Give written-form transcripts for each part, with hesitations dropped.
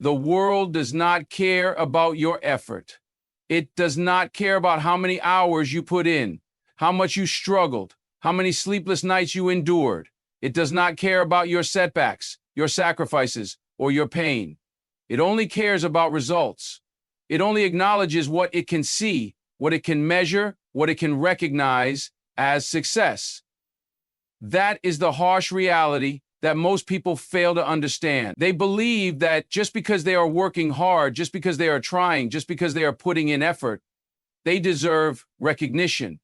The world does not care about your effort. It does not care about how many hours you put in, how much you struggled, how many sleepless nights you endured. It does not care about your setbacks, your sacrifices, or your pain. It only cares about results. It only acknowledges what it can see, what it can measure, what it can recognize as success. That is the harsh reality that most people fail to understand. They believe that just because they are working hard, just because they are trying, just because they are putting in effort, they deserve recognition.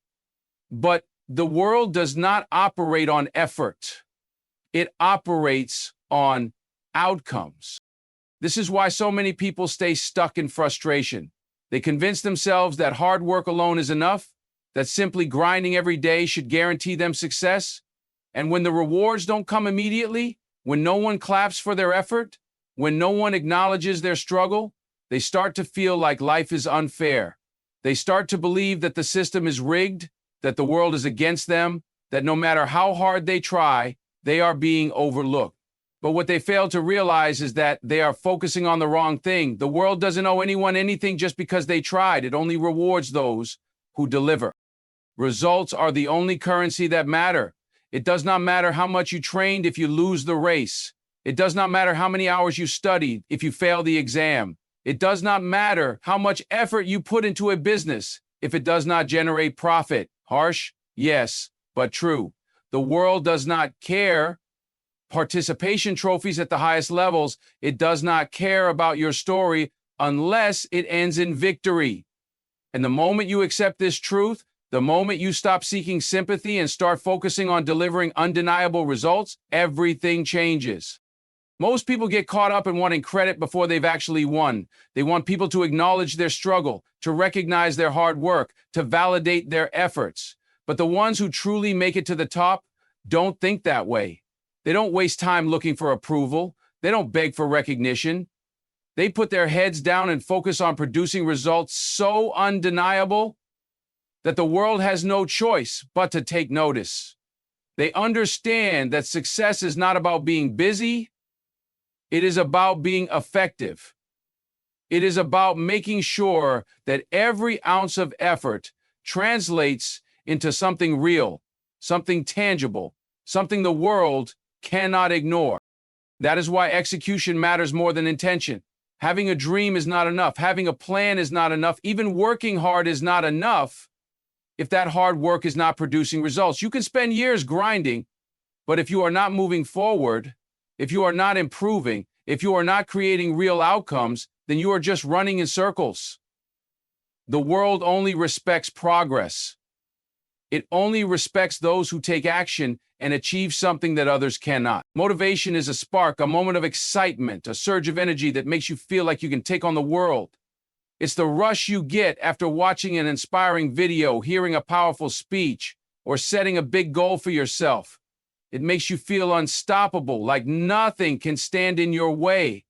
But the world does not operate on effort. It operates on outcomes. This is why so many people stay stuck in frustration. They convince themselves that hard work alone is enough, that simply grinding every day should guarantee them success. And when the rewards don't come immediately, when no one claps for their effort, when no one acknowledges their struggle, they start to feel like life is unfair. They start to believe that the system is rigged, that the world is against them, that no matter how hard they try, they are being overlooked. But what they fail to realize is that they are focusing on the wrong thing. The world doesn't owe anyone anything just because they tried. It only rewards those who deliver. Results are the only currency that matter. It does not matter how much you trained if you lose the race. It does not matter how many hours you studied if you fail the exam. It does not matter how much effort you put into a business if it does not generate profit. Harsh? Yes, but true. The world does not care. Participation trophies at the highest levels. It does not care about your story unless it ends in victory. And the moment you accept this truth, the moment you stop seeking sympathy and start focusing on delivering undeniable results, everything changes. Most people get caught up in wanting credit before they've actually won. They want people to acknowledge their struggle, to recognize their hard work, to validate their efforts. But the ones who truly make it to the top don't think that way. They don't waste time looking for approval. They don't beg for recognition. They put their heads down and focus on producing results so undeniable that the world has no choice but to take notice. They understand that success is not about being busy. It is about being effective. It is about making sure that every ounce of effort translates into something real, something tangible, something the world cannot ignore. That is why execution matters more than intention. Having a dream is not enough. Having a plan is not enough. Even working hard is not enough if that hard work is not producing results. You can spend years grinding, but if you are not moving forward, if you are not improving, if you are not creating real outcomes, then you are just running in circles. The world only respects progress. It only respects those who take action and achieve something that others cannot. Motivation is a spark, a moment of excitement, a surge of energy that makes you feel like you can take on the world. It's the rush you get after watching an inspiring video, hearing a powerful speech, or setting a big goal for yourself. It makes you feel unstoppable, like nothing can stand in your way.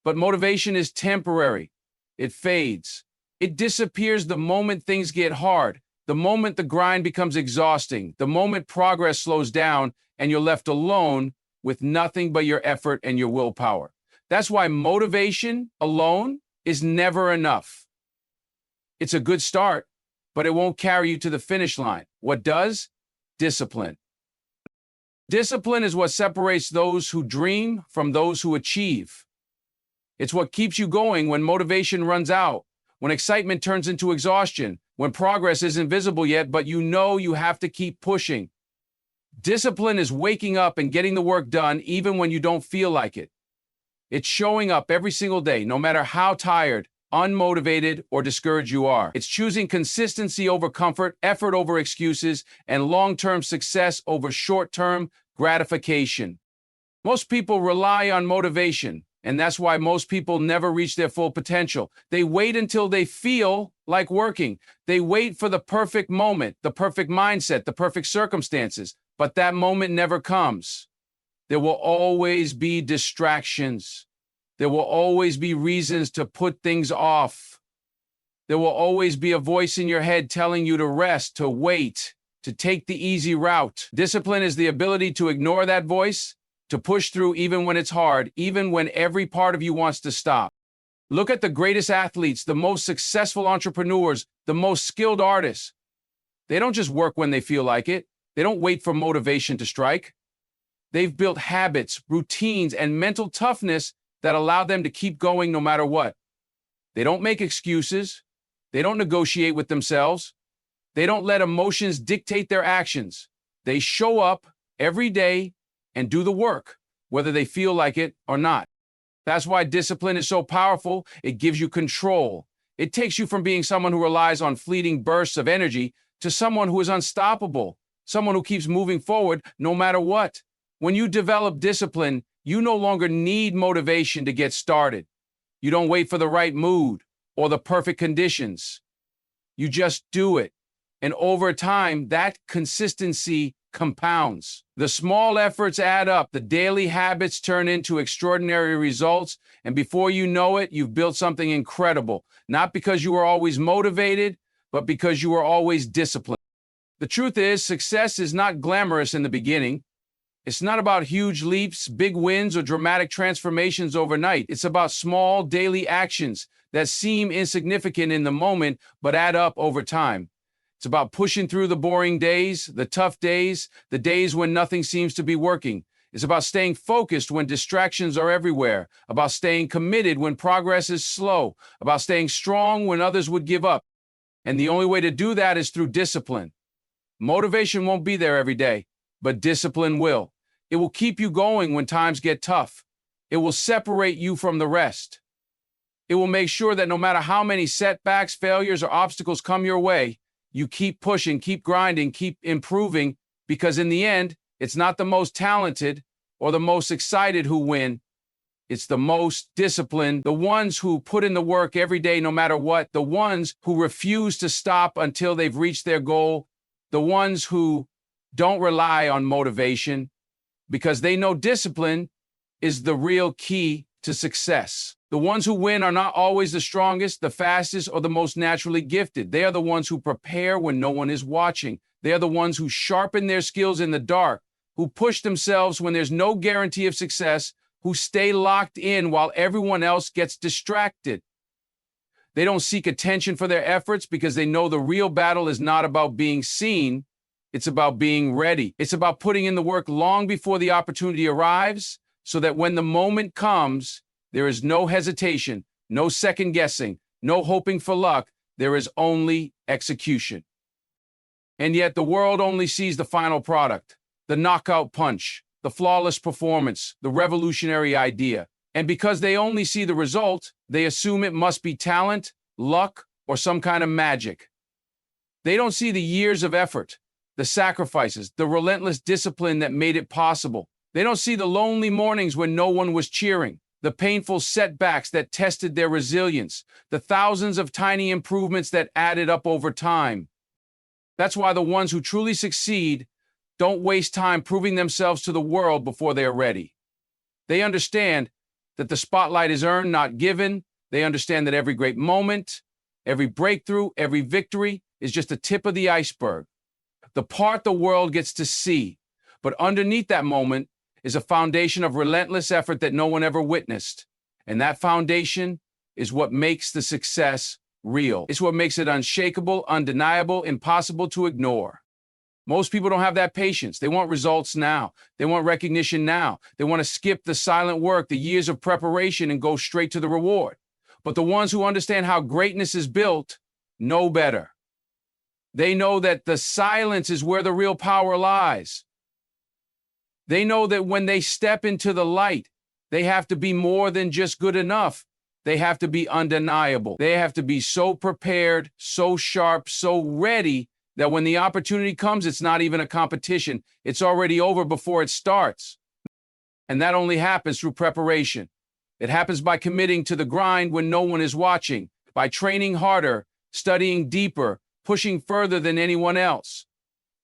But motivation is temporary. It fades. It disappears the moment things get hard, the moment the grind becomes exhausting, the moment progress slows down and you're left alone with nothing but your effort and your willpower. That's why motivation alone is never enough. It's a good start, but it won't carry you to the finish line. What does? Discipline. Discipline is what separates those who dream from those who achieve. It's what keeps you going when motivation runs out, when excitement turns into exhaustion, when progress isn't visible yet, but you know you have to keep pushing. Discipline is waking up and getting the work done even when you don't feel like it. It's showing up every single day, no matter how tired, unmotivated, or discouraged you are. It's choosing consistency over comfort, effort over excuses, and long-term success over short-term gratification. Most people rely on motivation, and that's why most people never reach their full potential. They wait until they feel like working. They wait for the perfect moment, the perfect mindset, the perfect circumstances, but that moment never comes. There will always be distractions. There will always be reasons to put things off. There will always be a voice in your head telling you to rest, to wait, to take the easy route. Discipline is the ability to ignore that voice, to push through even when it's hard, even when every part of you wants to stop. Look at the greatest athletes, the most successful entrepreneurs, the most skilled artists. They don't just work when they feel like it. They don't wait for motivation to strike. They've built habits, routines, and mental toughness that allow them to keep going no matter what. They don't make excuses. They don't negotiate with themselves. They don't let emotions dictate their actions. They show up every day and do the work, whether they feel like it or not. That's why discipline is so powerful. It gives you control. It takes you from being someone who relies on fleeting bursts of energy to someone who is unstoppable, someone who keeps moving forward no matter what. When you develop discipline, you no longer need motivation to get started. You don't wait for the right mood or the perfect conditions. You just do it. And over time, that consistency compounds. The small efforts add up. The daily habits turn into extraordinary results. And before you know it, you've built something incredible. Not because you were always motivated, but because you were always disciplined. The truth is, success is not glamorous in the beginning. It's not about huge leaps, big wins, or dramatic transformations overnight. It's about small daily actions that seem insignificant in the moment, but add up over time. It's about pushing through the boring days, the tough days, the days when nothing seems to be working. It's about staying focused when distractions are everywhere, about staying committed when progress is slow, about staying strong when others would give up. And the only way to do that is through discipline. Motivation won't be there every day, but discipline will. It will keep you going when times get tough. It will separate you from the rest. It will make sure that no matter how many setbacks, failures, or obstacles come your way, you keep pushing, keep grinding, keep improving, because in the end, it's not the most talented or the most excited who win. It's the most disciplined, the ones who put in the work every day no matter what, the ones who refuse to stop until they've reached their goal, the ones who don't rely on motivation because they know discipline is the real key to success. The ones who win are not always the strongest, the fastest, or the most naturally gifted. They are the ones who prepare when no one is watching. They are the ones who sharpen their skills in the dark, who push themselves when there's no guarantee of success, who stay locked in while everyone else gets distracted. They don't seek attention for their efforts because they know the real battle is not about being seen, it's about being ready. It's about putting in the work long before the opportunity arrives, so that when the moment comes, there is no hesitation, no second guessing, no hoping for luck. There is only execution. And yet the world only sees the final product, the knockout punch, the flawless performance, the revolutionary idea. And because they only see the result, they assume it must be talent, luck, or some kind of magic. They don't see the years of effort, the sacrifices, the relentless discipline that made it possible. They don't see the lonely mornings when no one was cheering, the painful setbacks that tested their resilience, the thousands of tiny improvements that added up over time. That's why the ones who truly succeed don't waste time proving themselves to the world before they are ready. They understand that the spotlight is earned, not given. They understand that every great moment, every breakthrough, every victory is just the tip of the iceberg, the part the world gets to see. But underneath that moment is a foundation of relentless effort that no one ever witnessed. And that foundation is what makes the success real. It's what makes it unshakable, undeniable, impossible to ignore. Most people don't have that patience. They want results now. They want recognition now. They want to skip the silent work, the years of preparation, and go straight to the reward. But the ones who understand how greatness is built know better. They know that the silence is where the real power lies. They know that when they step into the light, they have to be more than just good enough. They have to be undeniable. They have to be so prepared, so sharp, so ready that when the opportunity comes, it's not even a competition. It's already over before it starts. And that only happens through preparation. It happens by committing to the grind when no one is watching, by training harder, studying deeper, pushing further than anyone else,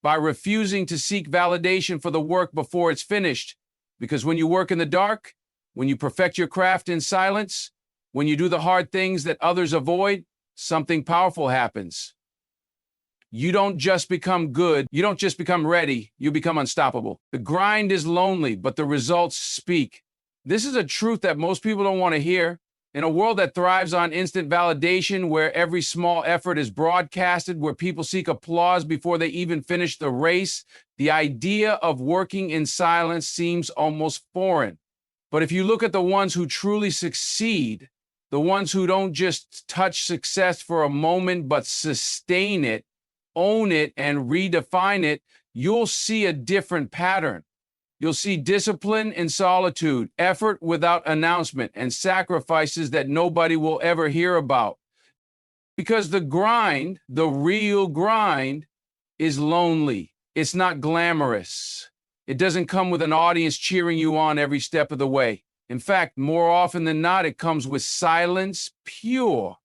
by refusing to seek validation for the work before it's finished. Because when you work in the dark, when you perfect your craft in silence, when you do the hard things that others avoid, something powerful happens. You don't just become good. You don't just become ready. You become unstoppable. The grind is lonely, but the results speak. This is a truth that most people don't want to hear. In a world that thrives on instant validation, where every small effort is broadcasted, where people seek applause before they even finish the race, the idea of working in silence seems almost foreign. But if you look at the ones who truly succeed, the ones who don't just touch success for a moment, but sustain it, own it, and redefine it, you'll see a different pattern. You'll see discipline in solitude, effort without announcement, and sacrifices that nobody will ever hear about. Because the grind, the real grind, is lonely. It's not glamorous. It doesn't come with an audience cheering you on every step of the way. In fact, more often than not, it comes with silence, pure,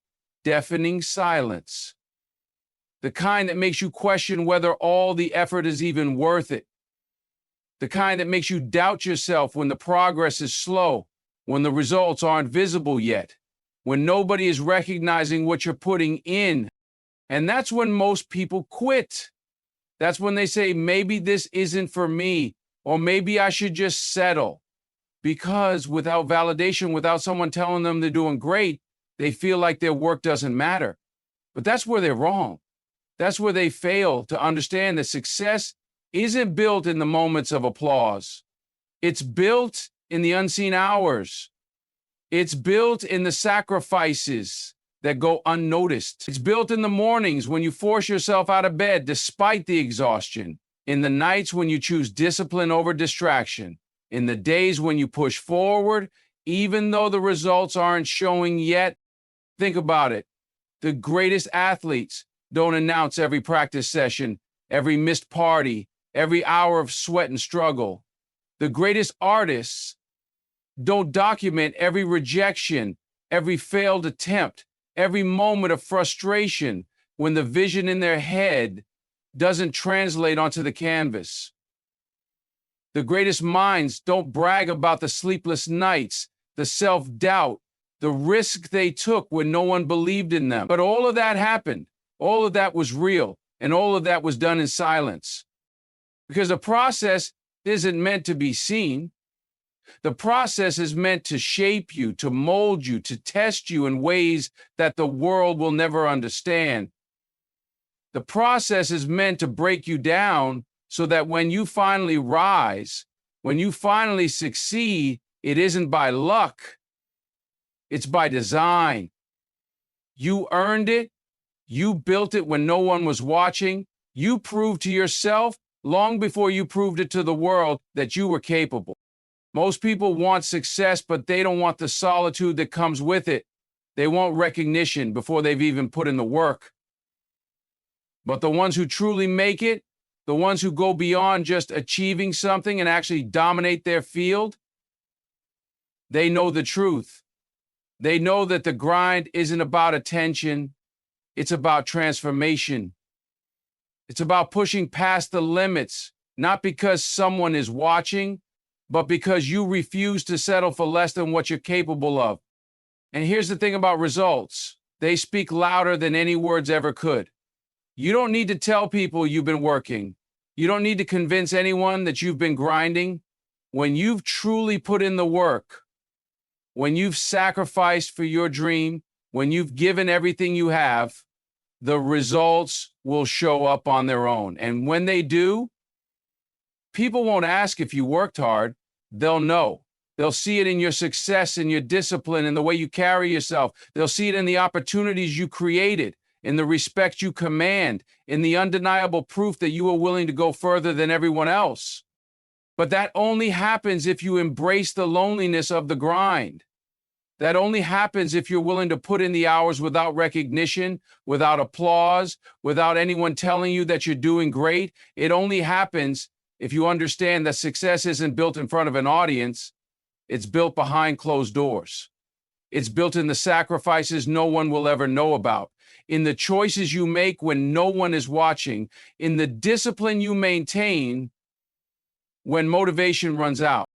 deafening silence. The kind that makes you question whether all the effort is even worth it. The kind that makes you doubt yourself when the progress is slow, when the results aren't visible yet, when nobody is recognizing what you're putting in. And that's when most people quit. That's when they say, maybe this isn't for me, or maybe I should just settle. Because without validation, without someone telling them they're doing great, they feel like their work doesn't matter. But that's where they're wrong. That's where they fail to understand that success isn't built in the moments of applause. It's built in the unseen hours. It's built in the sacrifices that go unnoticed. It's built in the mornings when you force yourself out of bed despite the exhaustion, in the nights when you choose discipline over distraction, in the days when you push forward, even though the results aren't showing yet. Think about it. The greatest athletes don't announce every practice session, every missed party, every hour of sweat and struggle. The greatest artists don't document every rejection, every failed attempt, every moment of frustration when the vision in their head doesn't translate onto the canvas. The greatest minds don't brag about the sleepless nights, the self-doubt, the risk they took when no one believed in them. But all of that happened. All of that was real, and all of that was done in silence. Because the process isn't meant to be seen. The process is meant to shape you, to mold you, to test you in ways that the world will never understand. The process is meant to break you down so that when you finally rise, when you finally succeed, it isn't by luck. It's by design. You earned it. You built it when no one was watching. You proved to yourself long before you proved it to the world that you were capable. Most people want success, but they don't want the solitude that comes with it. They want recognition before they've even put in the work. But the ones who truly make it, the ones who go beyond just achieving something and actually dominate their field, they know the truth. They know that the grind isn't about attention. It's about transformation. It's about pushing past the limits, not because someone is watching, but because you refuse to settle for less than what you're capable of. And here's the thing about results. They speak louder than any words ever could. You don't need to tell people you've been working. You don't need to convince anyone that you've been grinding. When you've truly put in the work, when you've sacrificed for your dream, when you've given everything you have, the results will show up on their own. And when they do, people won't ask if you worked hard. They'll know. They'll see it in your success, in your discipline, in the way you carry yourself. They'll see it in the opportunities you created, in the respect you command, in the undeniable proof that you are willing to go further than everyone else. But that only happens if you embrace the loneliness of the grind. That only happens if you're willing to put in the hours without recognition, without applause, without anyone telling you that you're doing great. It only happens if you understand that success isn't built in front of an audience. It's built behind closed doors. It's built in the sacrifices no one will ever know about, in the choices you make when no one is watching, in the discipline you maintain when motivation runs out.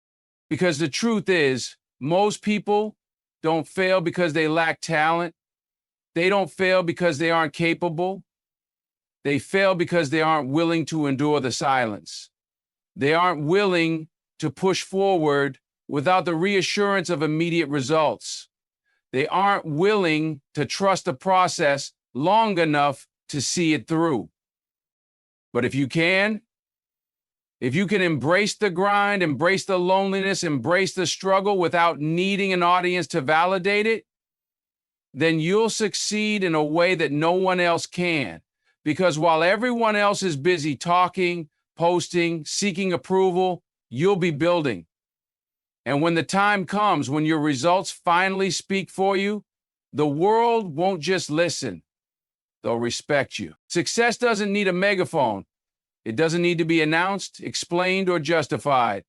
Because the truth is, most people don't fail because they lack talent. They don't fail because they aren't capable. They fail because they aren't willing to endure the silence. They aren't willing to push forward without the reassurance of immediate results. They aren't willing to trust the process long enough to see it through. But if you can embrace the grind, embrace the loneliness, embrace the struggle without needing an audience to validate it, then you'll succeed in a way that no one else can. Because while everyone else is busy talking, posting, seeking approval, you'll be building. And when the time comes, when your results finally speak for you, the world won't just listen, they'll respect you. Success doesn't need a megaphone. It doesn't need to be announced, explained, or justified.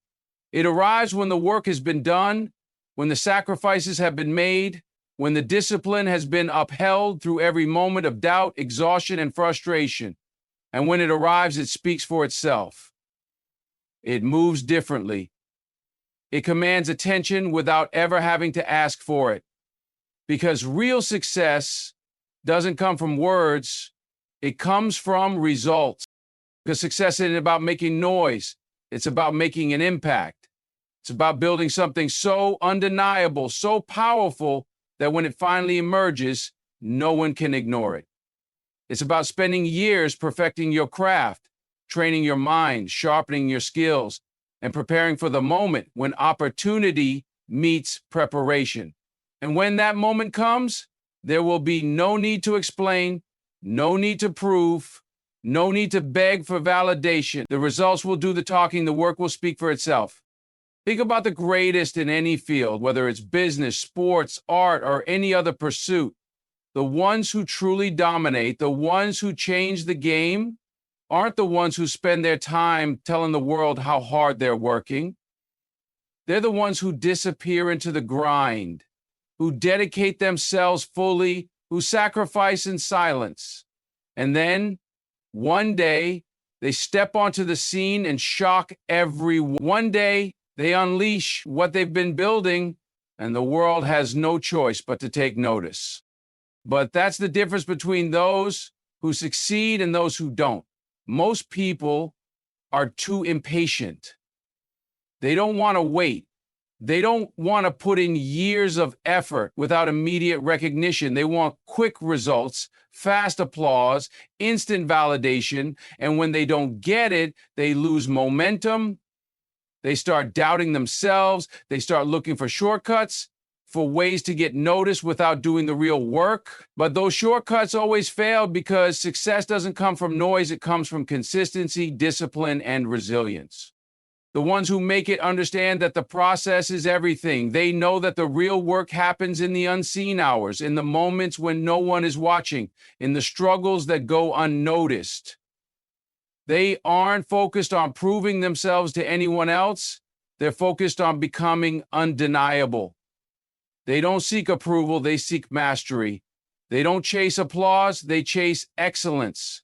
It arrives when the work has been done, when the sacrifices have been made, when the discipline has been upheld through every moment of doubt, exhaustion, and frustration. And when it arrives, it speaks for itself. It moves differently. It commands attention without ever having to ask for it. Because real success doesn't come from words, it comes from results. Because success isn't about making noise, it's about making an impact. It's about building something so undeniable, so powerful, that when it finally emerges, no one can ignore it. It's about spending years perfecting your craft, training your mind, sharpening your skills, and preparing for the moment when opportunity meets preparation. And when that moment comes, there will be no need to explain, no need to prove, no need to beg for validation. The results will do the talking, the work will speak for itself. Think about the greatest in any field, whether it's business, sports, art, or any other pursuit. The ones who truly dominate, the ones who change the game, aren't the ones who spend their time telling the world how hard they're working. They're the ones who disappear into the grind, who dedicate themselves fully, who sacrifice in silence. And then, one day, they step onto the scene and shock everyone. One day, they unleash what they've been building, and the world has no choice but to take notice. But that's the difference between those who succeed and those who don't. Most people are too impatient. They don't want to wait. They don't want to put in years of effort without immediate recognition. They want quick results, fast applause, instant validation, and when they don't get it, they lose momentum. They start doubting themselves. They start looking for shortcuts, for ways to get noticed without doing the real work. But those shortcuts always fail because success doesn't come from noise. It comes from consistency, discipline, and resilience. The ones who make it understand that the process is everything. They know that the real work happens in the unseen hours, in the moments when no one is watching, in the struggles that go unnoticed. They aren't focused on proving themselves to anyone else. They're focused on becoming undeniable. They don't seek approval, they seek mastery. They don't chase applause, they chase excellence.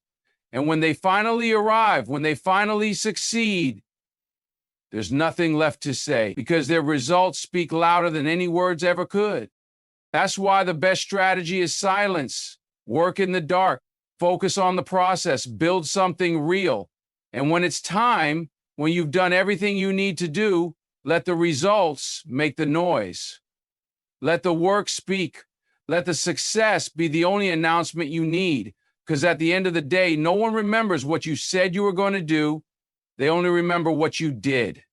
And when they finally arrive, when they finally succeed, there's nothing left to say because their results speak louder than any words ever could. That's why the best strategy is silence. Work in the dark. Focus on the process. Build something real. And when it's time, when you've done everything you need to do, let the results make the noise. Let the work speak. Let the success be the only announcement you need. Because at the end of the day, no one remembers what you said you were going to do. They only remember what you did.